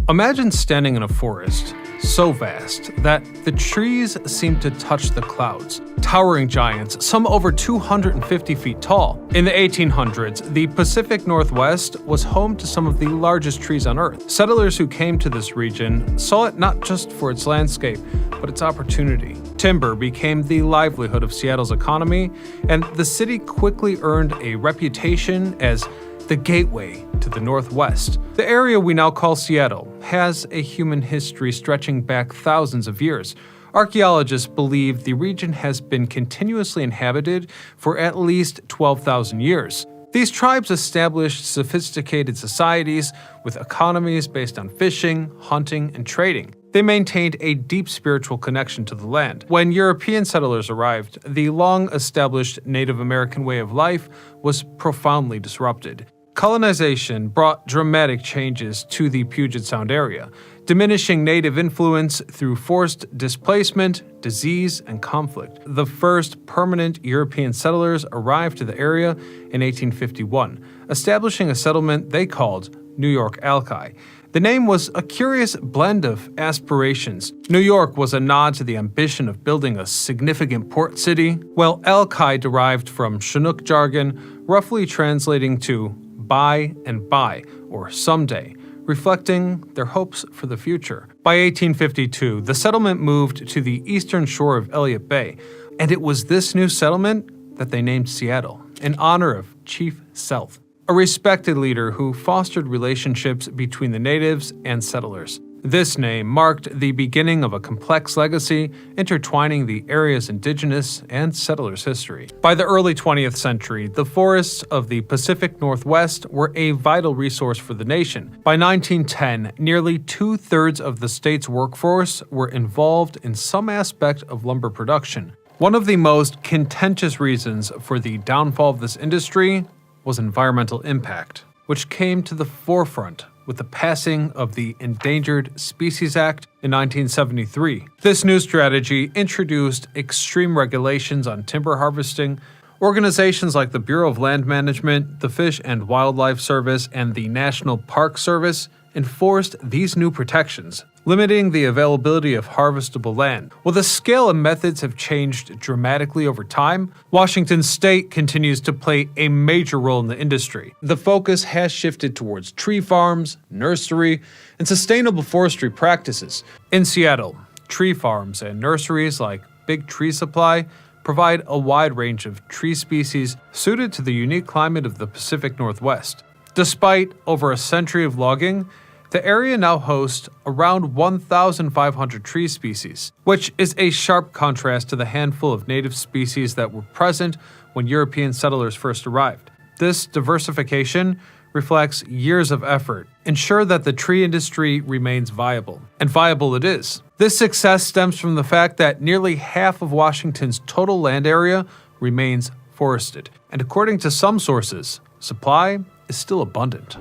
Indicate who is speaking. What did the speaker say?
Speaker 1: Imagine standing in a forest so vast that the trees seem to touch the clouds. Towering giants, some over 250 feet tall. In the 1800s, the Pacific Northwest was home to some of the largest trees on Earth. Settlers who came to this region saw it not just for its landscape, but its opportunity. Timber became the livelihood of Seattle's economy, and the city quickly earned a reputation as the gateway to the Northwest. The area we now call Seattle has a human history stretching back thousands of years. Archaeologists believe the region has been continuously inhabited for at least 12,000 years. These tribes established sophisticated societies with economies based on fishing, hunting, and trading. They maintained a deep spiritual connection to the land. When European settlers arrived, the long-established Native American way of life was profoundly disrupted. Colonization brought dramatic changes to the Puget Sound area, diminishing native influence through forced displacement, disease, and conflict. The first permanent European settlers arrived to the area in 1851, establishing a settlement they called New York Alki. The name was a curious blend of aspirations. New York was a nod to the ambition of building a significant port city, while Alki derived from Chinook jargon, roughly translating to by and by, or someday, reflecting their hopes for the future. By 1852, the settlement moved to the eastern shore of Elliott Bay, and it was this new settlement that they named Seattle, in honor of Chief Sealth, a respected leader who fostered relationships between the natives and settlers. This name marked the beginning of a complex legacy intertwining the area's indigenous and settlers' history. By the early 20th century, the forests of the Pacific Northwest were a vital resource for the nation. By 1910, nearly two-thirds of the state's workforce were involved in some aspect of lumber production. One of the most contentious reasons for the downfall of this industry was environmental impact, which came to the forefront with the passing of the Endangered Species Act in 1973. This new strategy introduced extreme regulations on timber harvesting. Organizations like the Bureau of Land Management, the Fish and Wildlife Service, and the National Park Service enforced these new protections, limiting the availability of harvestable land. While the scale and methods have changed dramatically over time, Washington State continues to play a major role in the industry. The focus has shifted towards tree farms, nursery, and sustainable forestry practices. In Seattle, tree farms and nurseries like Big Tree Supply provide a wide range of tree species suited to the unique climate of the Pacific Northwest. Despite over a century of logging, the area now hosts around 1,500 tree species, which is a sharp contrast to the handful of native species that were present when European settlers first arrived. This diversification reflects years of effort, ensure that the tree industry remains viable. And viable it is. This success stems from the fact that nearly half of Washington's total land area remains forested. And according to some sources, supply is still abundant.